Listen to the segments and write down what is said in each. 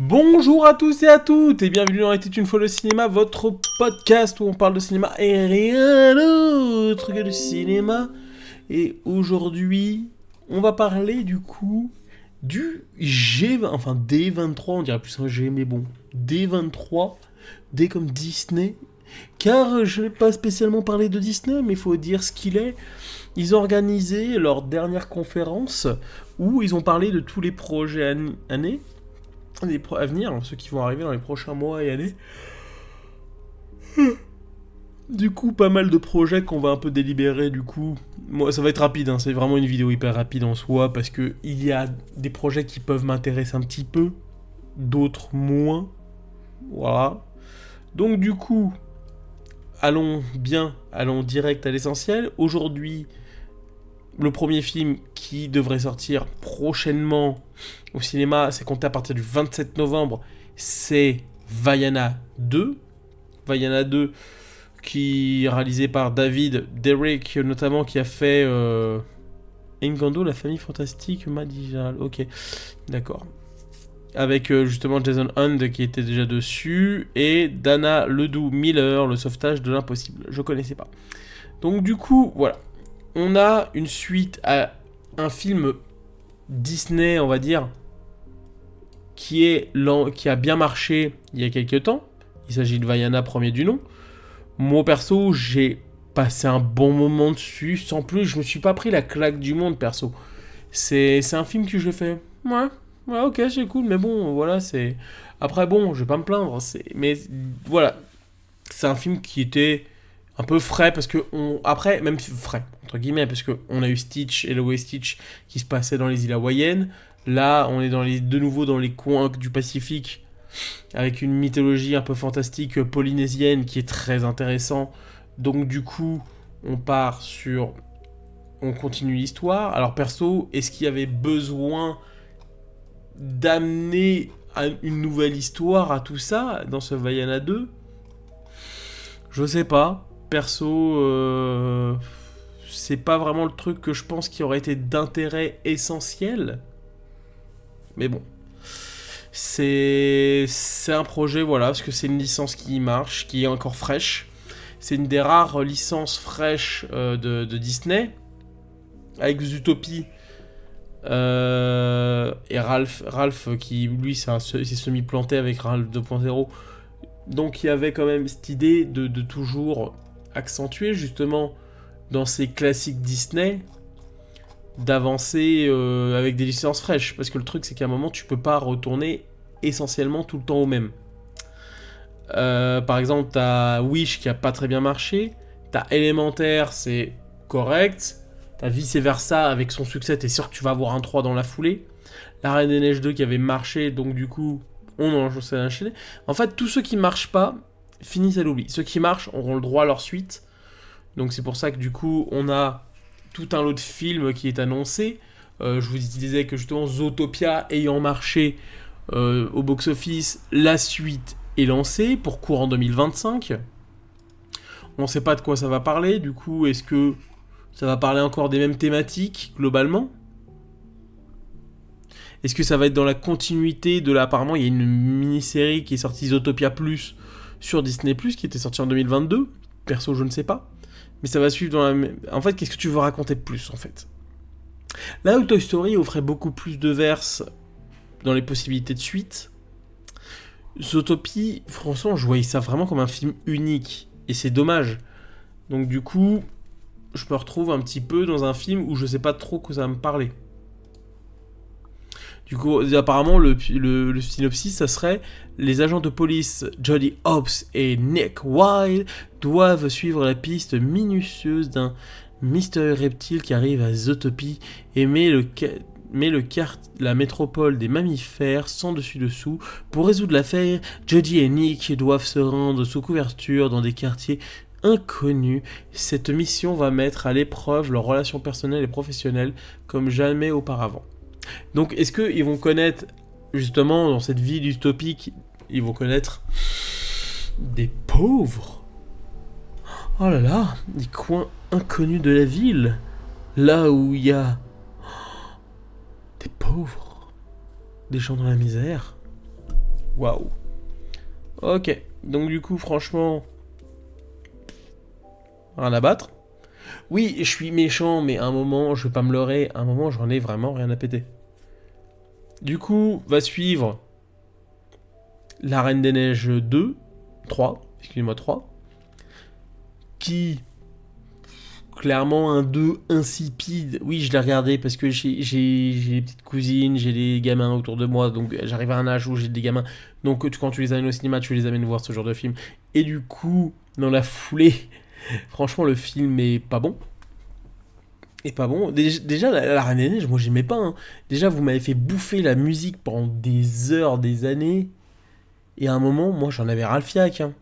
Bonjour à tous et à toutes et bienvenue dans Était une fois le cinéma, votre podcast où on parle de cinéma et rien d'autre que de cinéma. Et aujourd'hui, on va parler du coup du D23, on dirait plus un G mais bon, D23, D comme Disney. Car je n'ai pas spécialement parlé de Disney, mais il faut dire ce qu'il est. Ils ont organisé leur dernière conférence où ils ont parlé de tous les projets années à venir, ceux qui vont arriver dans les prochains mois et années. Du coup, pas mal de projets qu'on va un peu délibérer. Du coup, moi, ça va être rapide. C'est vraiment une vidéo hyper rapide en soi parce que il y a des projets qui peuvent m'intéresser un petit peu, d'autres moins. Voilà. Donc du coup, allons direct à l'essentiel. Aujourd'hui, le premier film qui devrait sortir prochainement au cinéma, c'est compté à partir du 27 novembre, c'est Vaiana 2. Vaiana 2, qui est réalisé par David Derrick, notamment, qui a fait Encanto, la famille fantastique Madigal. Ok, d'accord. Avec justement Jason Hunt qui était déjà dessus, et Dana Ledoux-Miller, le sauvetage de l'impossible. Je connaissais pas. Donc du coup, voilà. On a une suite à un film Disney, on va dire, qui a bien marché il y a quelques temps. Il s'agit de Vaiana, premier du nom. Moi, perso, j'ai passé un bon moment dessus. Sans plus, je me suis pas pris la claque du monde, perso. C'est un film que je fais. Ouais, ok, c'est cool, mais bon, voilà, c'est... Après, bon, je vais pas me plaindre, mais voilà. C'est un film qui était un peu frais, parce que après, même frais, entre guillemets, parce qu'on a eu Stitch, Hello et Stitch, qui se passait dans les îles hawaïennes. Là, on est de nouveau dans les coins du Pacifique, avec une mythologie un peu fantastique polynésienne qui est très intéressant. Donc du coup, on continue l'histoire. Alors perso, est-ce qu'il y avait besoin d'amener une nouvelle histoire à tout ça dans ce Vaiana 2 ? Je sais pas. Perso, c'est pas vraiment le truc que je pense qui aurait été d'intérêt essentiel. Mais bon. C'est un projet, voilà, parce que c'est une licence qui marche, qui est encore fraîche. C'est une des rares licences fraîches de Disney. Avec Zootopie et Ralph qui, lui, s'est semi-planté avec Ralph 2.0. Donc il y avait quand même cette idée de toujours accentuer, justement, dans ces classiques Disney, d'avancer avec des licences fraîches. Parce que le truc, c'est qu'à un moment, tu peux pas retourner essentiellement tout le temps au même. Par exemple, t'as Wish qui a pas très bien marché, t'as Élémentaire, c'est correct, t'as Vice Versa avec son succès, t'es sûr que tu vas avoir un 3 dans la foulée. La Reine des Neiges 2 qui avait marché, donc du coup, on s'est enchaîné. En fait, tous ceux qui marchent pas finissent à l'oubli. Ceux qui marchent auront le droit à leur suite. Donc c'est pour ça que du coup, on a tout un lot de films qui est annoncé. Je vous disais que justement, Zootopia ayant marché au box-office, la suite est lancée pour courant 2025. On ne sait pas de quoi ça va parler, du coup, est-ce que ça va parler encore des mêmes thématiques, globalement ? Est-ce que ça va être dans la continuité de apparemment, il y a une mini-série qui est sortie, Zootopia Plus, sur Disney+, qui était sortie en 2022. Perso, je ne sais pas. Mais ça va suivre dans la... En fait, qu'est-ce que tu veux raconter de plus, en fait ? Là où Toy Story offrait beaucoup plus de verses dans les possibilités de suite, Zootopie, franchement, je voyais ça vraiment comme un film unique. Et c'est dommage. Donc du coup, je me retrouve un petit peu dans un film où je sais pas trop que ça va me parler. Du coup, apparemment, le synopsis, ça serait: les agents de police Jody Hopps et Nick Wilde doivent suivre la piste minutieuse d'un mystérieux reptile qui arrive à Zootopie et met la métropole des mammifères sans dessus-dessous. Pour résoudre l'affaire, Jody et Nick doivent se rendre sous couverture dans des quartiers inconnus. Cette mission va mettre à l'épreuve leurs relations personnelles et professionnelles comme jamais auparavant. Donc, est-ce qu'ils vont connaître, justement, dans cette ville utopique, ils vont connaître des pauvres ? Oh là là, des coins inconnus de la ville, là où il y a des pauvres, des gens dans la misère. Waouh. Ok, donc du coup, franchement, rien à battre. Oui, je suis méchant, mais à un moment, je vais pas me leurrer, à un moment, j'en ai vraiment rien à péter. Du coup, va suivre La Reine des Neiges 2, 3, excusez-moi 3, qui, clairement, un 2 insipide. Oui, je l'ai regardé parce que j'ai des petites cousines, j'ai des gamins autour de moi, donc j'arrive à un âge où j'ai des gamins. Donc quand tu les amènes au cinéma, tu les amènes voir ce genre de film. Et du coup, dans la foulée, franchement, le film est pas bon. Et pas bon. Déjà, la Reine des Neiges, moi j'aimais pas. Hein. Déjà, vous m'avez fait bouffer la musique pendant des heures, des années. Et à un moment, moi j'en avais ras le fiac. Hein.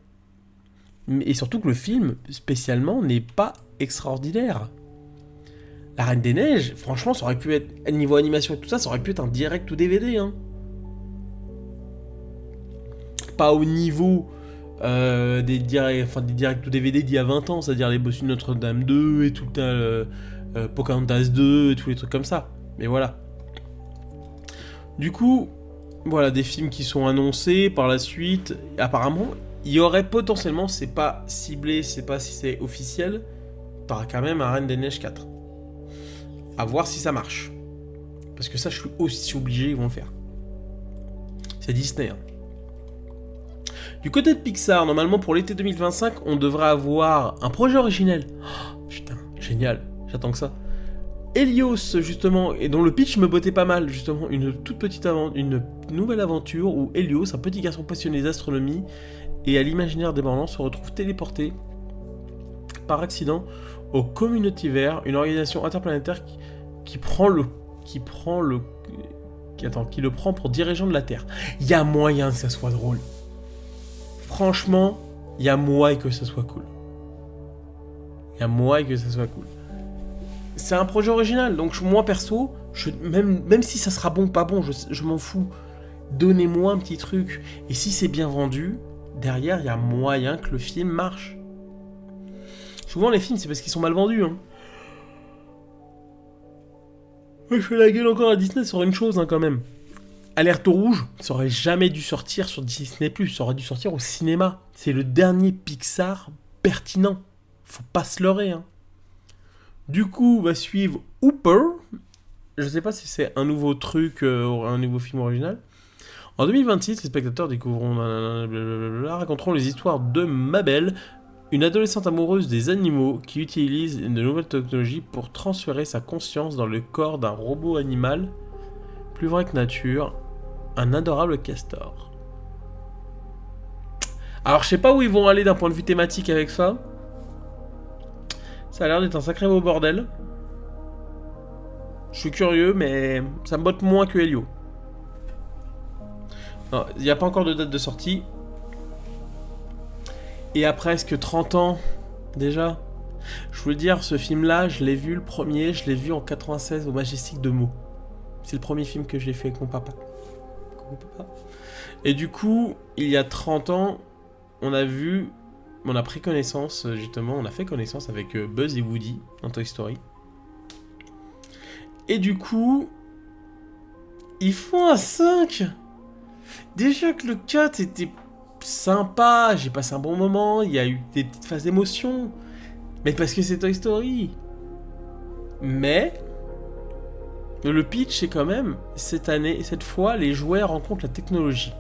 Et surtout que le film, spécialement, n'est pas extraordinaire. La Reine des Neiges, franchement, ça aurait pu être, niveau animation et tout ça, ça aurait pu être un direct ou DVD. Hein. Pas au niveau des directs ou DVD d'il y a 20 ans, c'est-à-dire les Bossus de Notre-Dame 2 et tout le Pocahontas 2 et tous les trucs comme ça. Mais voilà. Du coup, voilà, des films qui sont annoncés par la suite. Apparemment, il y aurait potentiellement, c'est pas ciblé, c'est pas si c'est officiel, t'auras quand même un Reine des Neiges 4. À voir si ça marche. Parce que ça, je suis aussi obligé, ils vont le faire. C'est Disney. Hein. Du côté de Pixar, normalement pour l'été 2025, on devrait avoir un projet originel. Oh, putain, génial, j'attends que ça. Helios, justement, et dont le pitch me bottait pas mal, justement, une toute petite une nouvelle aventure où Helios, un petit garçon passionné d'astronomie et à l'imaginaire débordant, se retrouve téléporté par accident au Communityverse, une organisation interplanétaire qui le prend pour dirigeant de la Terre. Il y a moyen que ça soit drôle. Franchement, il y a moyen que ça soit cool. C'est un projet original, donc moi perso, même si ça sera bon, pas bon, je m'en fous. Donnez-moi un petit truc. Et si c'est bien vendu, derrière, il y a moyen que le film marche. Souvent, les films, c'est parce qu'ils sont mal vendus. Hein. Je fais la gueule encore à Disney sur une chose, hein, quand même. Alerte rouge, ça aurait jamais dû sortir sur Disney+, ça aurait dû sortir au cinéma. C'est le dernier Pixar pertinent. Faut pas se leurrer, hein. Du coup, va suivre Hooper. Je sais pas si c'est un nouveau truc, un nouveau film original. En 2026, les spectateurs découvriront raconteront les histoires de Mabel, une adolescente amoureuse des animaux qui utilise de nouvelles technologies pour transférer sa conscience dans le corps d'un robot animal, plus vrai que nature, un adorable castor. Alors je sais pas où ils vont aller d'un point de vue thématique avec ça. Ça a l'air d'être un sacré beau bordel. Je suis curieux, mais ça me botte moins que Helio. Il n'y a pas encore de date de sortie. Et à presque 30 ans, déjà. Je veux dire, ce film-là, je l'ai vu le premier, je l'ai vu en 96 au Majestic de Meaux. C'est le premier film que j'ai fait avec mon papa. Et du coup, il y a 30 ans, on a pris connaissance, justement, on a fait connaissance avec Buzz et Woody dans Toy Story. Et du coup, ils font un 5. Déjà que le 4 était sympa, j'ai passé un bon moment, il y a eu des petites phases d'émotion. Mais parce que c'est Toy Story. Mais le pitch, c'est quand même, cette fois, les jouets rencontrent la technologie.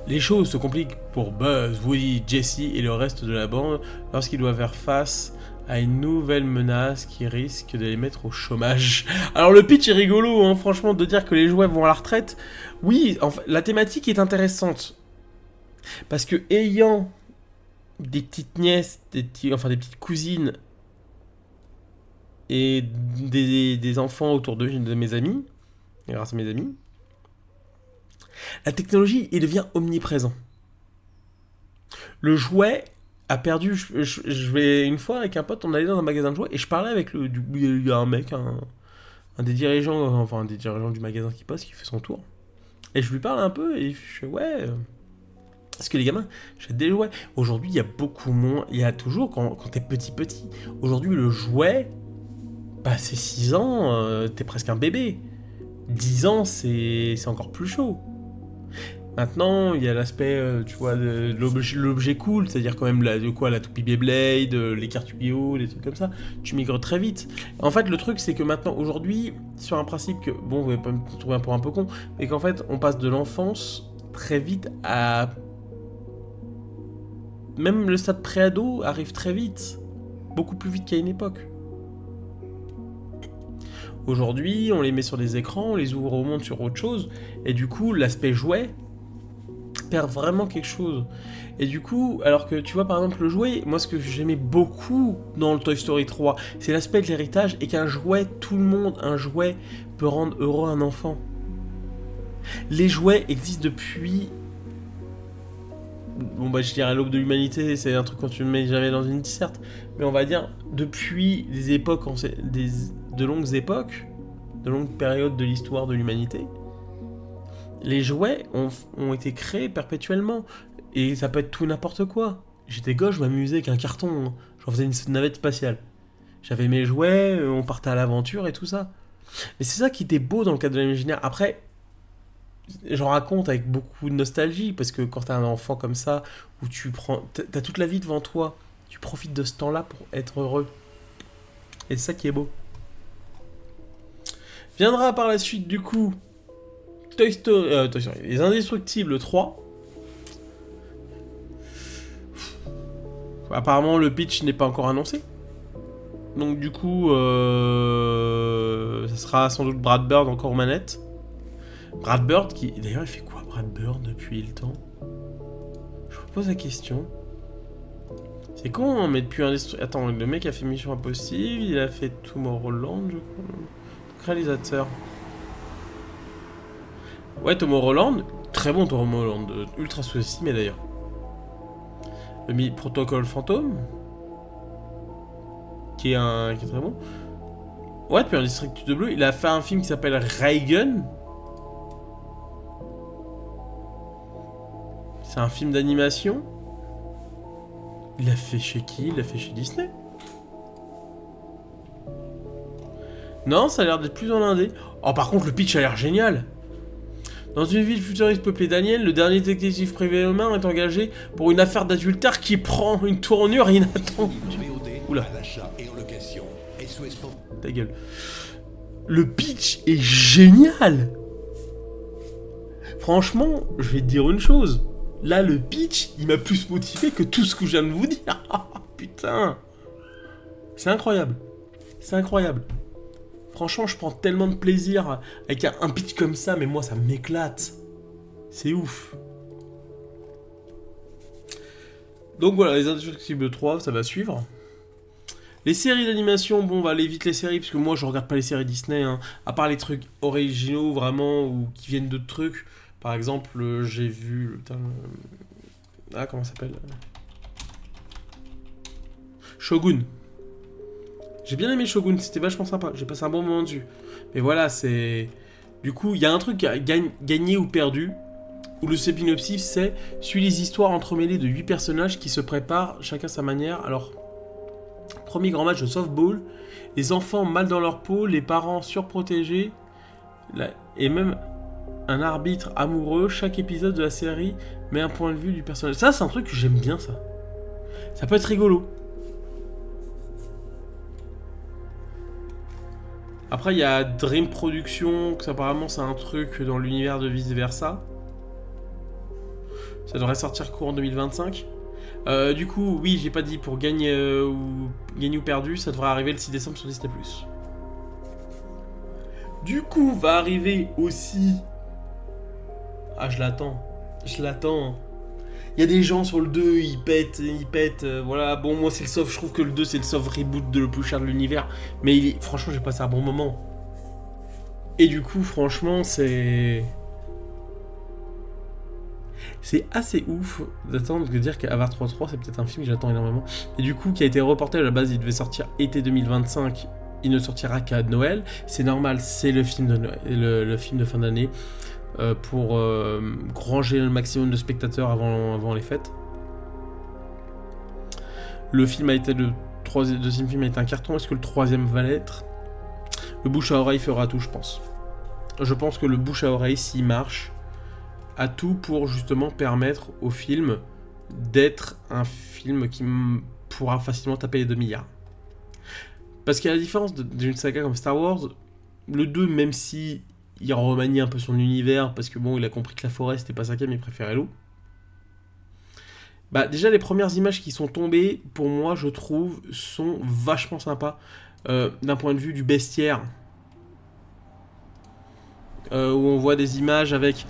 Les choses se compliquent pour Buzz, Woody, Jessie et le reste de la bande lorsqu'ils doivent faire face à une nouvelle menace qui risque de les mettre au chômage. Alors le pitch est rigolo, hein, franchement, de dire que les jouets vont à la retraite. Oui, la thématique est intéressante. Parce que ayant des petites nièces, des petites cousines et des enfants autour de mes amis, grâce à mes amis, la technologie, il devient omniprésent. Le jouet a perdu... Je vais une fois avec un pote, on allait dans un magasin de jouets et je parlais avec il y a un mec, un des dirigeants, du magasin qui passe, qui fait son tour. Et je lui parle un peu et je fais ouais... Parce que les gamins, j'ai des jouets. Aujourd'hui, il y a beaucoup moins... Il y a toujours, quand t'es petit. Aujourd'hui, le jouet, bah c'est 6 ans, t'es presque un bébé. 10 ans, c'est encore plus chaud. Maintenant, il y a l'aspect, tu vois, de l'objet cool, c'est-à-dire quand même la toupie Beyblade, les cartes Yu-Gi-Oh, des trucs comme ça. Tu migres très vite. En fait, le truc, c'est que maintenant, aujourd'hui, sur un principe que, bon, vous allez pas me trouver pour un peu con, mais qu'en fait, on passe de l'enfance très vite à... Même le stade pré-ado arrive très vite. Beaucoup plus vite qu'à une époque. Aujourd'hui, on les met sur des écrans, on les ouvre au monde sur autre chose, et du coup, l'aspect jouet perd vraiment quelque chose. Et du coup, alors que tu vois par exemple le jouet, moi ce que j'aimais beaucoup dans le Toy Story 3, c'est l'aspect de l'héritage et qu'un jouet, tout le monde, un jouet peut rendre heureux un enfant. Les jouets existent depuis... Bon bah je dirais l'aube de l'humanité, c'est un truc qu'on ne met jamais dans une disserte, mais on va dire depuis des époques, de longues époques, de longues périodes de l'histoire de l'humanité, les jouets ont été créés perpétuellement. Et ça peut être tout n'importe quoi. J'étais gauche, je m'amusais avec un carton. Hein. J'en faisais une navette spatiale. J'avais mes jouets, on partait à l'aventure et tout ça. Mais c'est ça qui était beau dans le cadre de l'imaginaire. Après, j'en raconte avec beaucoup de nostalgie, parce que quand t'as un enfant comme ça, où t'as toute la vie devant toi, tu profites de ce temps-là pour être heureux. Et c'est ça qui est beau. Viendra par la suite, du coup, Toy Story, Les Indestructibles 3. Apparemment, le pitch n'est pas encore annoncé. Donc du coup, ça sera sans doute Brad Bird encore aux manettes. Brad Bird qui... D'ailleurs, il fait quoi Brad Bird depuis le temps? Je vous pose la question. C'est con, hein, mais depuis un... Attends, le mec a fait Mission Impossible, il a fait Tomorrowland, je crois. Réalisateur. Ouais, Tomorrowland. Très bon Tomorrowland. Ultra sous-estimé d'ailleurs. Le Protocole Fantôme. Qui est très bon. Ouais, depuis un District de Bleu. Il a fait un film qui s'appelle Reagan. C'est un film d'animation. Il l'a fait chez qui? Il l'a fait chez Disney. Non, ça a l'air d'être plus en indé. Oh, par contre, le pitch a l'air génial. Dans une ville futuriste peuplée d'aliens, le dernier détective privé humain est engagé pour une affaire d'adultère qui prend une tournure inattendue. Oula. Ta gueule. Le pitch est génial. Franchement, je vais te dire une chose. Là, le pitch, il m'a plus motivé que tout ce que je viens de vous dire. Putain. C'est incroyable. C'est incroyable. Franchement, je prends tellement de plaisir avec un pitch comme ça, mais moi, ça m'éclate. C'est ouf. Donc voilà, les Indestructibles 3, ça va suivre. Les séries d'animation, bon, on va aller vite les séries, parce que moi, je regarde pas les séries Disney, hein, à part les trucs originaux, vraiment, ou qui viennent d'autres trucs. Par exemple, j'ai vu... Ah, comment ça s'appelle Shogun. J'ai bien aimé Shogun, c'était vachement sympa, j'ai passé un bon moment dessus. Mais voilà, c'est... Du coup, il y a un truc à gagner ou perdu, où le synopsis, c'est « Suit les histoires entremêlées de 8 personnages qui se préparent, chacun sa manière. » Alors, premier grand match de softball, les enfants mal dans leur peau, les parents surprotégés, et même un arbitre amoureux, chaque épisode de la série met un point de vue du personnage. Ça, c'est un truc que j'aime bien, ça. Ça peut être rigolo. Après, il y a Dream Productions, que apparemment c'est un truc dans l'univers de Vice Versa. Ça devrait sortir courant 2025. Du coup, oui, j'ai pas dit pour gagner ou perdu, ça devrait arriver le 6 décembre sur Disney+. Du coup, va arriver aussi... Ah, je l'attends. Il y a des gens sur le 2, ils pètent, voilà. Bon, moi, c'est le soft, je trouve que le 2, c'est le soft reboot de le plus cher de l'univers. Mais franchement, j'ai passé un bon moment. Et du coup, franchement, c'est assez ouf d'attendre de dire qu'Avatar 3.3, c'est peut-être un film que j'attends énormément. Et du coup, qui a été reporté à la base, il devait sortir été 2025. Il ne sortira qu'à Noël. C'est normal, c'est le film de Noël, le film de fin d'année. Pour granger le maximum de spectateurs avant les fêtes. Le deuxième film a été un carton. Est-ce que le troisième va l'être? Le bouche à oreille fera tout, je pense. Je pense que le bouche à oreille, s'il marche, a tout pour justement permettre au film d'être un film qui pourra facilement taper les 2 milliards. Parce qu'à la différence d'une saga comme Star Wars, le 2, même si il remanie un peu son univers, parce que bon, il a compris que la forêt c'était pas sa cam, il préférait l'eau. Bah déjà les premières images qui sont tombées, pour moi je trouve, sont vachement sympas. D'un point de vue du bestiaire. Où on voit des images avec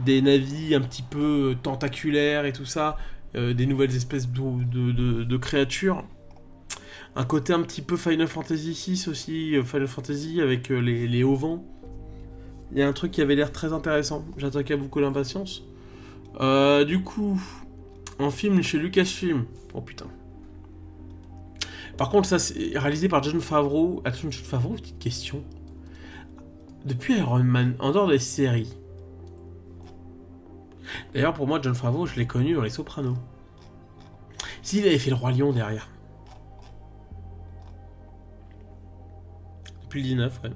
des navis un petit peu tentaculaires et tout ça. Des nouvelles espèces de créatures. Un côté un petit peu Final Fantasy VI aussi, Final Fantasy avec les hauts vents. Il y a un truc qui avait l'air très intéressant. J'attaquais beaucoup d'impatience. Du coup... En film chez Lucasfilm. Oh putain. Par contre, ça c'est réalisé par Jon Favreau. Attention, Jon Favreau, petite question. Depuis Iron Man, en dehors des séries. D'ailleurs, pour moi, Jon Favreau, je l'ai connu dans Les Sopranos. S'il avait fait le Roi Lion derrière. Depuis le 19, ouais.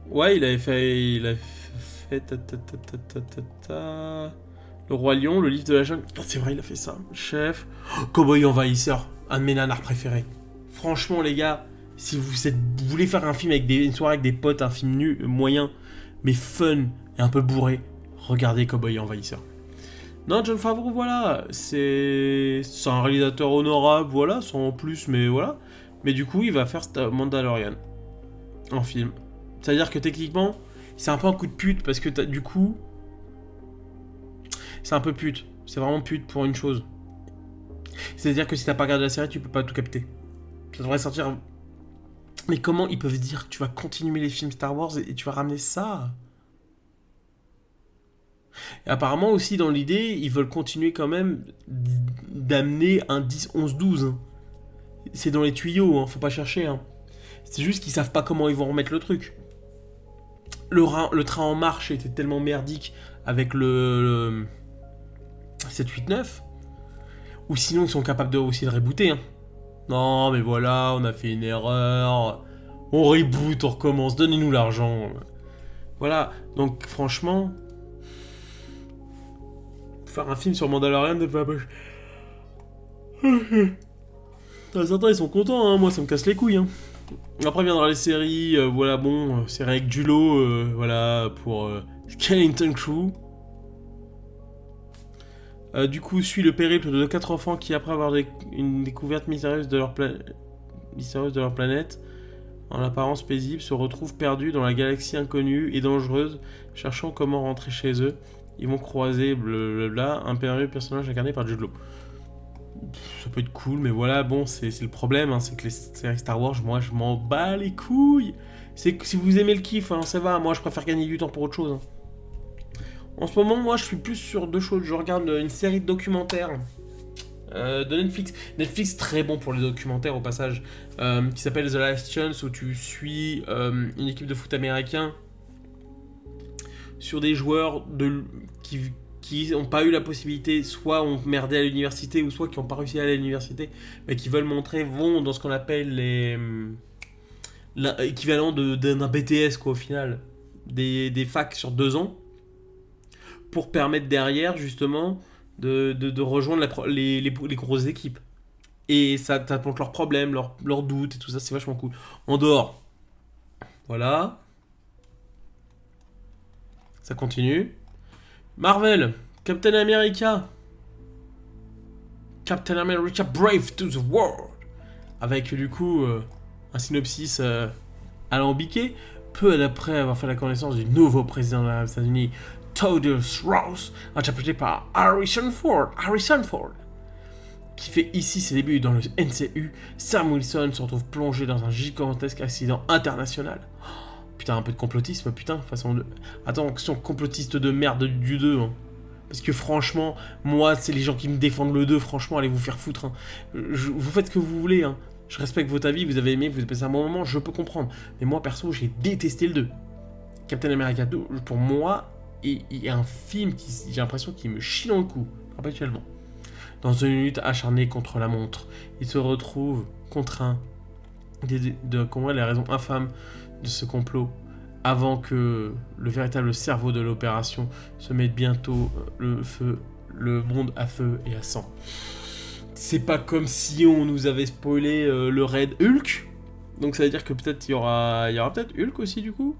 Ouais, il avait fait. Le Roi Lion, le livre de la jungle. Putain, c'est vrai, il a fait ça. Chef. Cowboy Envahisseur. Un de mes nanars préférés. Franchement, les gars, si vous voulez faire un film avec une soirée avec des potes, un film moyen, mais fun et un peu bourré, regardez Cowboy Envahisseur. Non, Jon Favreau, voilà. C'est un réalisateur honorable, voilà, sans plus, mais voilà. Mais du coup, il va faire Mandalorian en film. C'est-à-dire que techniquement, c'est un peu un coup de pute parce que du coup, c'est un peu pute. C'est vraiment pute pour une chose. C'est-à-dire que si t'as pas regardé la série, tu peux pas tout capter. Ça devrait sortir. Mais comment ils peuvent dire que tu vas continuer les films Star Wars et tu vas ramener ça? Et apparemment aussi dans l'idée, ils veulent continuer quand même d'amener un 10, 11, 12. C'est dans les tuyaux, hein, faut pas chercher. Hein. C'est juste qu'ils savent pas comment ils vont remettre le truc. Le train en marche était tellement merdique avec le 7, 8, 9. Ou sinon ils sont capables de aussi de rebooter. Hein. Non mais voilà, on a fait une erreur. On reboot, on recommence, donnez-nous l'argent. Voilà, donc franchement... Faire un film sur Mandalorian de pas poche. Certains ils sont contents, hein. Moi ça me casse les couilles. Hein. Après viendra les séries, voilà bon, série avec Julo, voilà, pour Skeleton Crew. Du coup, suit le périple de 4 enfants qui, après avoir une découverte mystérieuse de leur planète, en apparence paisible, se retrouvent perdus dans la galaxie inconnue et dangereuse, cherchant comment rentrer chez eux. Ils vont croiser, blablabla, un merveilleux personnage incarné par Jude Law. Ça peut être cool, mais voilà, bon, c'est le problème, hein, c'est que les séries Star Wars, moi, je m'en bats les couilles. C'est que si vous aimez le kiff, hein, ça va, moi, je préfère gagner du temps pour autre chose. Hein. En ce moment, moi, je suis plus sur deux choses. Je regarde une série de documentaires de Netflix. Netflix, très bon pour les documentaires, au passage, qui s'appelle The Last Chance, où tu suis une équipe de foot américain sur des joueurs qui n'ont pas eu la possibilité, soit ont merdé à l'université, ou soit qui n'ont pas réussi à aller à l'université, mais qui veulent montrer, vont dans ce qu'on appelle l'équivalent d'un BTS, quoi, au final. Des facs sur 2 ans, pour permettre derrière, justement, de rejoindre les grosses équipes. Et ça montre leurs problèmes, leurs doutes et tout ça, c'est vachement cool. En dehors, voilà. Ça continue. Marvel, Captain America Brave to the World. Avec du coup un synopsis alambiqué. Peu après avoir fait la connaissance du nouveau président des États-Unis, Theodore Roosevelt, interprété par Harrison Ford, qui fait ici ses débuts dans le MCU, Sam Wilson se retrouve plongé dans un gigantesque accident international. Putain, un peu de complotisme, putain, façon de... Attention, complotiste de merde du 2, hein. Parce que franchement, moi, c'est les gens qui me défendent le 2, franchement, allez vous faire foutre, hein. Vous faites ce que vous voulez, hein. Je respecte votre avis, vous avez aimé, vous avez passé un bon moment, je peux comprendre. Mais moi, perso, j'ai détesté le 2. Captain America 2, pour moi, il y a un film qui, j'ai l'impression qu'il me chie dans le cou, perpétuellement. Dans une lutte acharnée contre la montre, il se retrouve contraint de comprendre les raisons infâmes de ce complot avant que le véritable cerveau de l'opération se mette bientôt le monde à feu et à sang. C'est pas comme si on nous avait spoilé le raid Hulk. Donc ça veut dire que peut-être il y aura peut-être Hulk aussi du coup.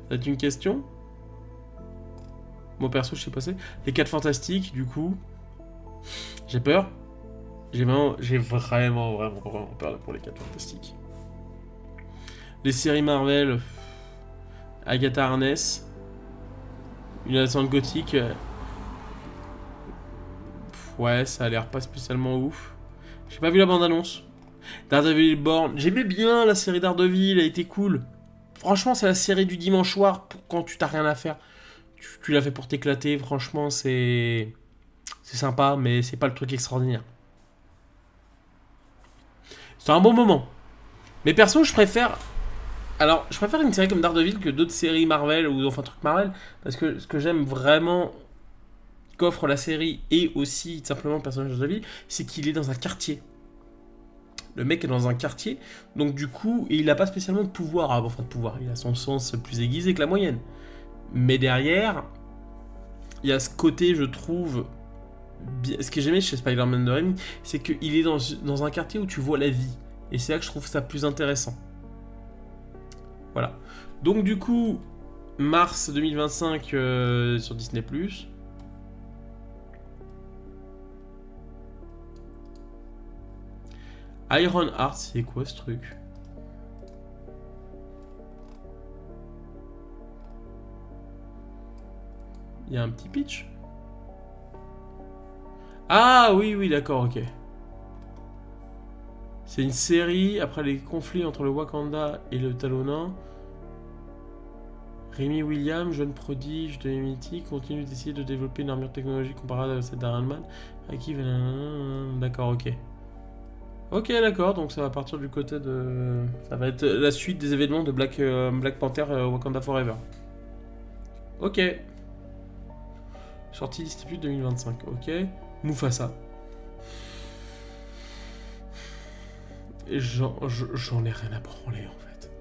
C'est une question. Moi perso je sais pas c'est. Les 4 fantastiques du coup. J'ai peur. J'ai vraiment peur pour les 4 fantastiques. Les séries Marvel. Agatha Harkness. Une adolescente gothique. Ouais, ça a l'air pas spécialement ouf. J'ai pas vu la bande-annonce. Daredevil Born. J'aimais bien la série Daredevil, elle était cool. Franchement, c'est la série du dimanche soir pour quand tu t'as rien à faire. Tu l'as fait pour t'éclater, franchement, c'est sympa, mais c'est pas le truc extraordinaire. C'est un bon moment. Mais perso, je préfère une série comme Daredevil que d'autres séries Marvel ou enfin trucs Marvel, parce que ce que j'aime vraiment qu'offre la série et aussi simplement le personnage de Daredevil, c'est qu'il est dans un quartier. Le mec est dans un quartier, donc du coup, il n'a pas spécialement de pouvoir. Enfin de pouvoir, il a son sens plus aiguisé que la moyenne. Mais derrière, il y a ce côté, je trouve, ce que j'aimais chez Spider-Man de Raimi, c'est qu'il est dans un quartier où tu vois la vie. Et c'est là que je trouve ça plus intéressant. Voilà. Donc du coup, mars 2025 sur Disney+. Iron Heart, c'est quoi ce truc? Il y a un petit pitch. Ah oui, d'accord, ok. C'est une série après les conflits entre le Wakanda et le Talona. Remy Williams, jeune prodige de MIT, continue d'essayer de développer une armure technologique comparable à celle d'Iron Man. D'accord, ok. Ok, d'accord, donc ça va partir du côté de... Ça va être la suite des événements de Black Panther Wakanda Forever. Ok. Sortie Disney+ 2025, ok. Mufasa. J'en ai rien à branler en fait.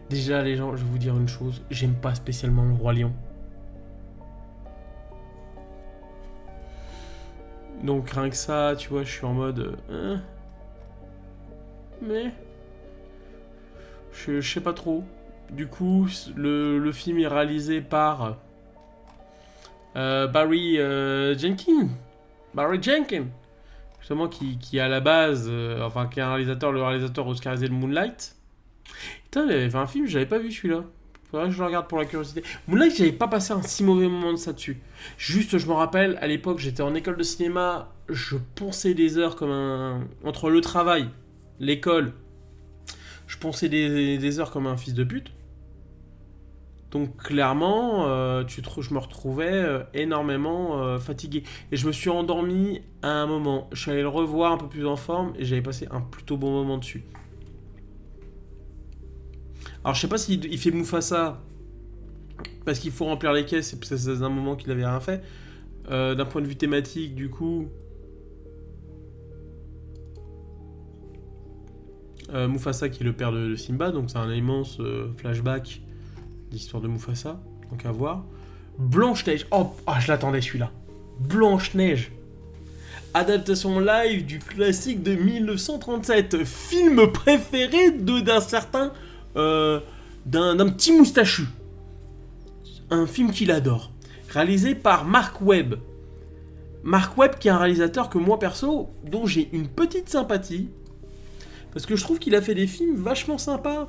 Déjà les gens, je vais vous dire une chose, j'aime pas spécialement le Roi Lion. Donc rien que ça, tu vois, je suis en mode... mais... Je sais pas trop. Du coup, le film est réalisé par... Barry Jenkins. Barry Jenkins. Justement, qui à la base... enfin, qui est le réalisateur oscarisé de Moonlight. Putain, il avait fait un film, j'avais pas vu celui-là. Faudrait que je le regarde pour la curiosité. Moonlight, j'avais pas passé un si mauvais moment de ça dessus. Juste, je me rappelle, à l'époque, j'étais en école de cinéma, je ponçais des heures comme un... Entre le travail, l'école, je ponçais des heures comme un fils de pute. Donc clairement, je me retrouvais énormément fatigué. Et je me suis endormi à un moment. Je suis allé le revoir un peu plus en forme et j'avais passé un plutôt bon moment dessus. Alors je sais pas s'il fait Mufasa parce qu'il faut remplir les caisses et c'est un moment qu'il avait rien fait. D'un point de vue thématique, du coup... Mufasa qui est le père de Simba, donc c'est un immense flashback d'histoire de Mufasa, donc à voir. Blanche-Neige, je l'attendais celui-là. Blanche-Neige, adaptation live du classique de 1937, film préféré d'un certain, d'un petit moustachu. Un film qu'il adore, réalisé par Mark Webb. Mark Webb qui est un réalisateur que moi perso, dont j'ai une petite sympathie, parce que je trouve qu'il a fait des films vachement sympas.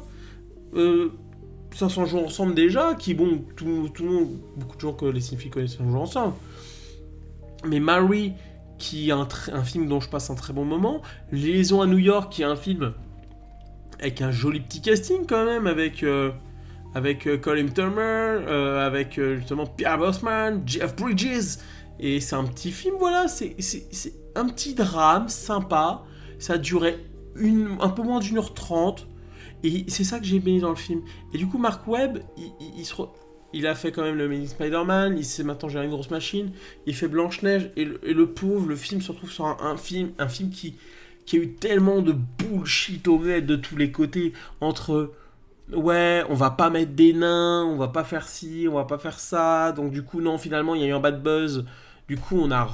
500 jours ensemble déjà, qui bon, tout le monde, beaucoup de gens que les cinéphiles connaissent 500 jours ensemble. Mais Mary, qui est un film dont je passe un très bon moment. Liaison à New York, qui est un film avec un joli petit casting quand même, avec Colin Turner, avec justement Pierre Brosnan, Jeff Bridges. Et c'est un petit film, voilà, c'est un petit drame sympa. Ça a duré un peu moins d'1h30. Et c'est ça que j'ai aimé dans le film. Et du coup, Mark Webb, il a fait quand même le Amazing Spider-Man, il sait maintenant gérer une grosse machine, il fait Blanche-Neige, et le pauvre, le film se retrouve sur un film qui qu'il y a eu tellement de bullshit au net de tous les côtés, entre ouais, on va pas mettre des nains, on va pas faire ci, on va pas faire ça, donc du coup non, finalement il y a eu un bad buzz. Du coup, on a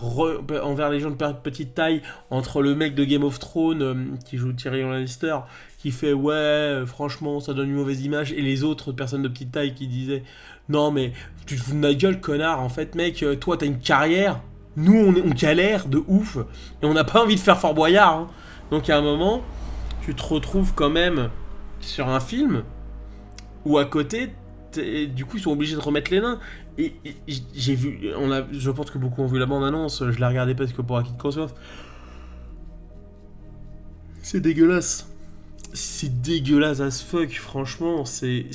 envers les gens de petite taille, entre le mec de Game of Thrones qui joue Tyrion Lannister, qui fait ouais, franchement, ça donne une mauvaise image, et les autres personnes de petite taille qui disaient non, mais tu te fous de ma gueule, connard, en fait, mec, toi t'as une carrière, nous on galère de ouf, et on n'a pas envie de faire Fort Boyard. Hein. Donc à un moment, tu te retrouves quand même sur un film où à côté, du coup, ils sont obligés de remettre les nains. Et j'ai vu, je pense que beaucoup ont vu la bande-annonce, je la regardais parce que pour acquis de conscience. C'est dégueulasse. C'est dégueulasse as fuck, franchement. C'est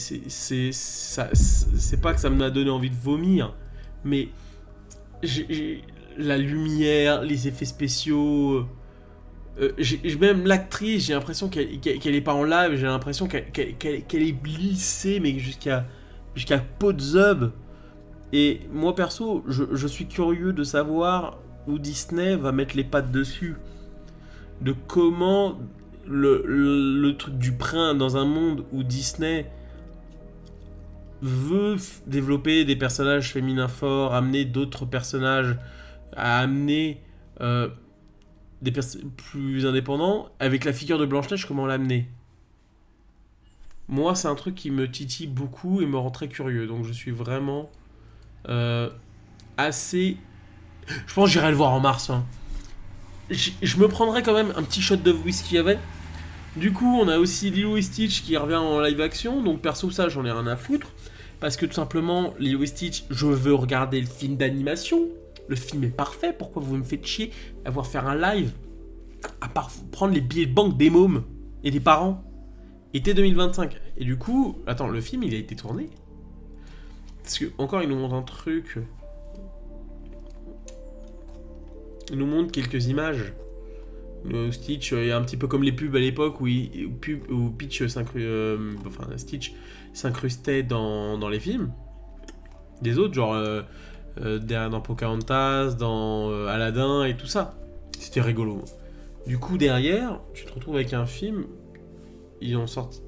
pas que ça m'a donné envie de vomir, mais la lumière, les effets spéciaux. Même l'actrice, j'ai l'impression qu'elle est pas en live, j'ai l'impression qu'elle est glissée, mais jusqu'à peau de zub. Et moi perso, je suis curieux de savoir où Disney va mettre les pattes dessus. De comment le truc du prince dans un monde où Disney veut développer des personnages féminins forts, amener d'autres personnages, à amener des plus indépendants, avec la figure de Blanche-Neige, comment l'amener. Moi, c'est un truc qui me titille beaucoup et me rend très curieux. Donc je suis vraiment assez... Je pense que j'irai le voir en mars. Hein. Je me prendrais quand même un petit shot de whisky avec. Du coup, on a aussi Lilo et Stitch qui revient en live action. Donc perso, ça, j'en ai rien à foutre. Parce que tout simplement, Lilo et Stitch, je veux regarder le film d'animation. Le film est parfait. Pourquoi vous me faites chier à voir faire un live à part prendre les billets de banque des mômes et des parents. Été 2025. Et du coup, attends, le film, il a été tourné. Parce que, encore, il nous montre un truc. Il nous montre quelques images. Stitch est un petit peu comme les pubs à l'époque où Stitch s'incrustait dans les films. Des autres, genre dans Pocahontas, dans Aladdin et tout ça. C'était rigolo. Du coup, derrière, tu te retrouves avec un film. Ils ont sorti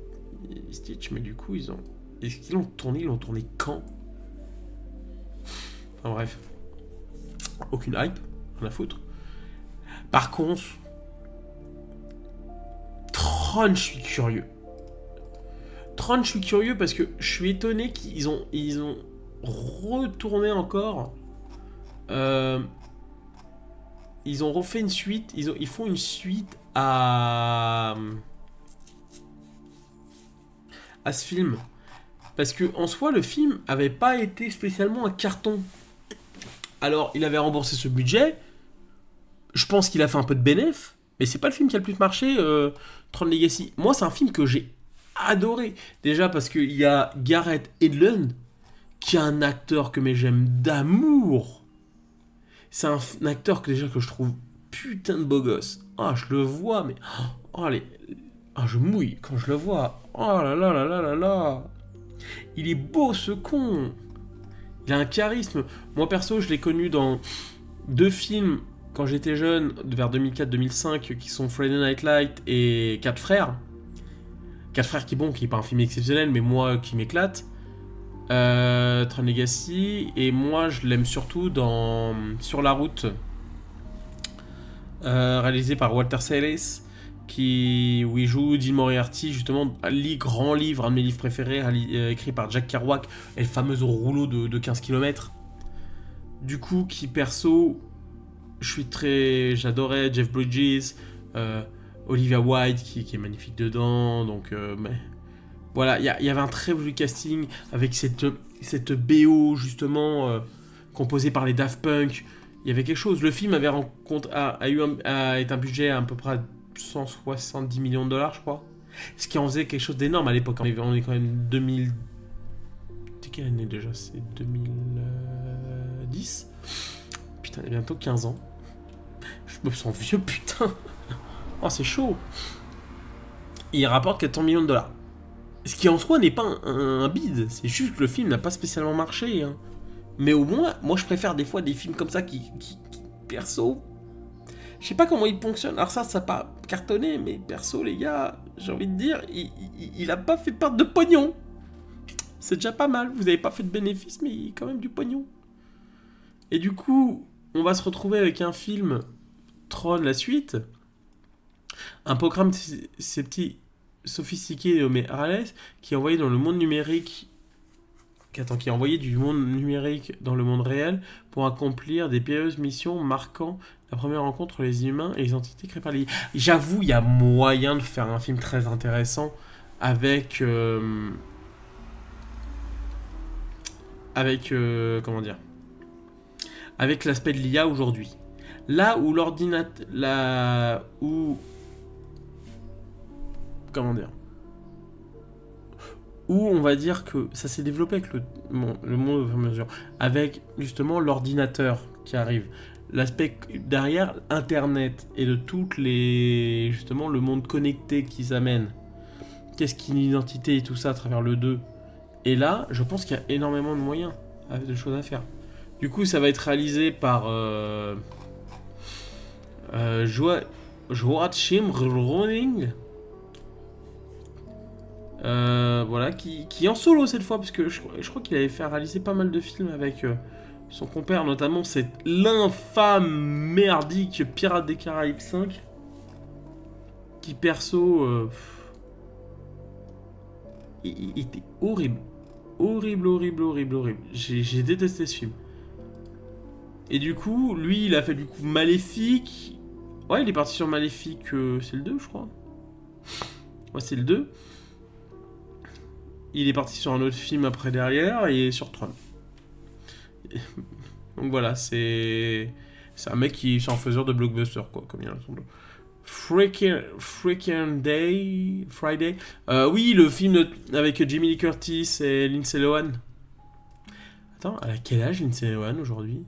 Stitch, mais du coup, est-ce qu'ils l'ont tourné? Ils l'ont tourné quand? Enfin bref. Aucune hype, rien à foutre. Par contre, Tron, je suis curieux. Tron, je suis curieux parce que je suis étonné qu'ils ont retourné encore. Ils ont refait une suite. Ils font une suite à ce film. Parce que en soi, le film avait pas été spécialement un carton. Alors, il avait remboursé ce budget. Je pense qu'il a fait un peu de bénéf. Mais c'est pas le film qui a le plus marché, Tron Legacy. Moi, c'est un film que j'ai adoré. Déjà parce qu'il y a Gareth Edlund, qui est un acteur que j'aime d'amour. C'est un acteur que je trouve putain de beau gosse. Ah, je le vois, mais... Oh, je mouille quand je le vois. Oh là là là là là là. Il est beau, ce con. Il a un charisme. Moi, perso, je l'ai connu dans 2 films quand j'étais jeune, vers 2004-2005, qui sont Friday Night Light et 4 frères. 4 frères qui est pas un film exceptionnel, mais moi qui m'éclate. Tron Legacy, et moi je l'aime surtout dans Sur la route, réalisé par Walter Salles, où il joue Dean Moriarty, justement, grand livre, un de mes livres préférés, écrit par Jack Kerouac, et le fameux rouleau de 15 km. Du coup, qui perso, j'adorais Jeff Bridges, Olivia Wilde qui est magnifique dedans, donc voilà, il y avait un très joli casting avec cette BO justement composée par les Daft Punk. Il y avait quelque chose. Le film a été un budget à peu près 170 millions de dollars, je crois. Ce qui en faisait quelque chose d'énorme à l'époque. On est quand même 2000. C'est quelle année déjà? C'est 2010. Putain, il y a bientôt 15 ans. Je me sens vieux, putain. Oh, c'est chaud. Il rapporte 400 millions de dollars. Ce qui en soi n'est pas un bide, c'est juste que le film n'a pas spécialement marché. Hein. Mais au moins, moi je préfère des fois des films comme ça qui perso, Je sais pas comment il fonctionne. Alors ça n'a pas cartonné, mais perso, les gars, j'ai envie de dire, il a pas fait perdre de pognon. C'est déjà pas mal. Vous avez pas fait de bénéfices, mais il y a quand même du pognon. Et du coup, on va se retrouver avec un film Tron, la suite. Un programme sophistiqué nommé Arales qui est envoyé dans le monde numérique. Qui est envoyé du monde numérique dans le monde réel pour accomplir des périlleuses missions marquant la première rencontre entre les humains et les entités créées par les... J'avoue, il y a moyen de faire un film très intéressant avec... comment dire, avec l'aspect de l'IA aujourd'hui. Là où l'ordinateur... Là où... Comment dire, où on va dire que ça s'est développé avec le monde au fur et à mesure, avec justement l'ordinateur qui arrive, l'aspect derrière Internet et de toutes les... justement le monde connecté qu'ils amènent, qu'est-ce qu'une identité et tout ça à travers le 2. Et là, je pense qu'il y a énormément de moyens, de choses à faire. Du coup, ça va être réalisé par Joachim Röning. Voilà, qui est en solo cette fois, parce que je crois qu'il avait fait réaliser pas mal de films avec son compère, notamment c'est l'infâme merdique Pirates des Caraïbes 5, qui perso il était horrible. Horrible. J'ai détesté ce film. Et du coup, lui, il a fait du coup Maléfique. Ouais, il est parti sur Maléfique, c'est le 2, je crois. Ouais, c'est le 2. Il est parti sur un autre film après derrière et sur Tron. Donc voilà, c'est un mec qui est un faiseur de blockbuster, quoi, comme il a son blog. Freaking Day, Friday. Oui, le film avec Jamie Lee Curtis et Lindsay Lohan. Attends, elle a quel âge Lindsay Lohan aujourd'hui?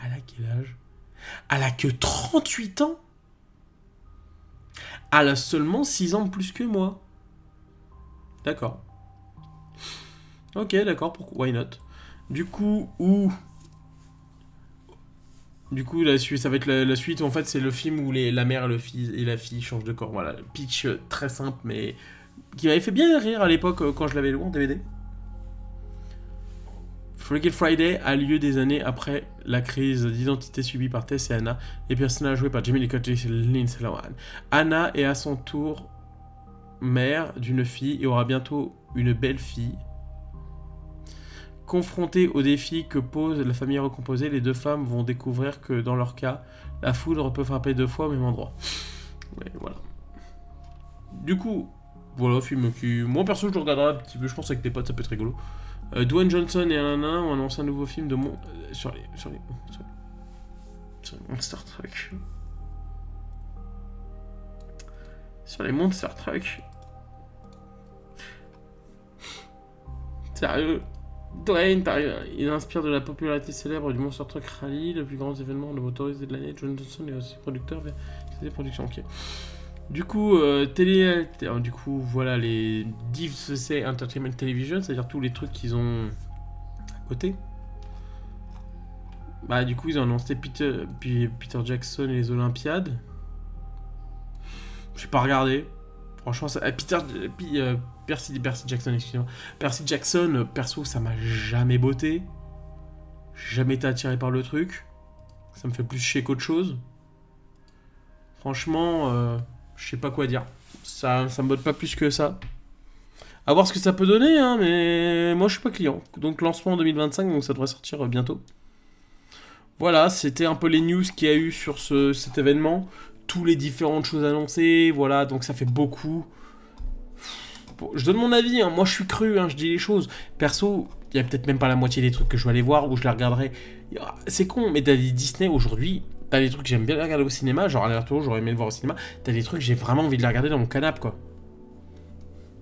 Elle a quel âge? Elle a que 38 ans. Elle a seulement 6 ans de plus que moi. D'accord. Ok, d'accord, why not? Du coup, la suite, ça va être la suite. En fait, c'est le film où la mère et la fille changent de corps. Voilà, pitch très simple, mais qui m'avait fait bien rire à l'époque quand je l'avais lu en DVD. Freaky Friday a lieu des années après la crise d'identité subie par Tess et Anna, les personnages joués par Jamie Lee Curtis et Lindsay Lohan. Anna est à son tour mère d'une fille et aura bientôt une belle fille. Confrontées aux défis que pose la famille recomposée, les deux femmes vont découvrir que dans leur cas, la foudre peut frapper 2 fois au même endroit. Ouais, voilà. Du coup, voilà, film qui... Moi perso, je le regarderai un petit peu, je pense avec des potes, ça peut être rigolo. Dwayne Johnson et Alain ont annoncé un nouveau film de sur les Monster Truck. Sur les Monster Truck. Sérieux, Dwayne, il inspire de la popularité célèbre du Monster Truck Rally, le plus grand événement de motorisé de l'année. Dwayne Johnson est aussi producteur de ces productions. Ok. Du coup, voilà les DivC Entertainment Television, c'est-à-dire tous les trucs qu'ils ont à côté. Bah, du coup, ils ont annoncé Peter Jackson et les Olympiades. J'ai pas regardé. Franchement, ça... Percy Jackson, excusez-moi. Percy Jackson, perso, ça m'a jamais botté. J'ai jamais été attiré par le truc. Ça me fait plus chier qu'autre chose. Franchement, je sais pas quoi dire. Ça me botte pas plus que ça. À voir ce que ça peut donner, hein, mais moi je suis pas client. Donc lancement en 2025, donc ça devrait sortir bientôt. Voilà, c'était un peu les news qu'il y a eu sur cet événement. Tous les différentes choses annoncées, voilà, donc ça fait beaucoup. Bon, je donne mon avis, hein. Moi je suis cru, hein, je dis les choses. Perso, il y a peut-être même pas la moitié des trucs que je vais aller voir ou je les regarderai. C'est con, mais t'as des Disney aujourd'hui, t'as des trucs que j'aime bien regarder au cinéma, genre aller-retour, j'aurais aimé le voir au cinéma. T'as des trucs que j'ai vraiment envie de les regarder dans mon canapé, quoi.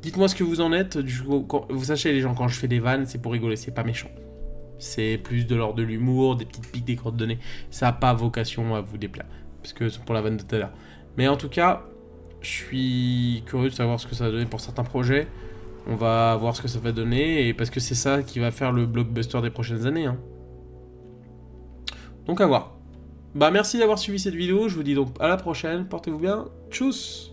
Dites-moi ce que vous en êtes. Vous sachez, les gens, quand je fais des vannes, c'est pour rigoler, c'est pas méchant. C'est plus de l'ordre de l'humour, des petites piques, des crottes de nez. Ça n'a pas vocation à vous déplaire. Parce que c'est pour la vanne de tout à l'heure. Mais en tout cas, je suis curieux de savoir ce que ça va donner pour certains projets. On va voir ce que ça va donner. Et parce que c'est ça qui va faire le blockbuster des prochaines années. Hein. Donc à voir. Bah merci d'avoir suivi cette vidéo, je vous dis donc à la prochaine, portez-vous bien, tchuss.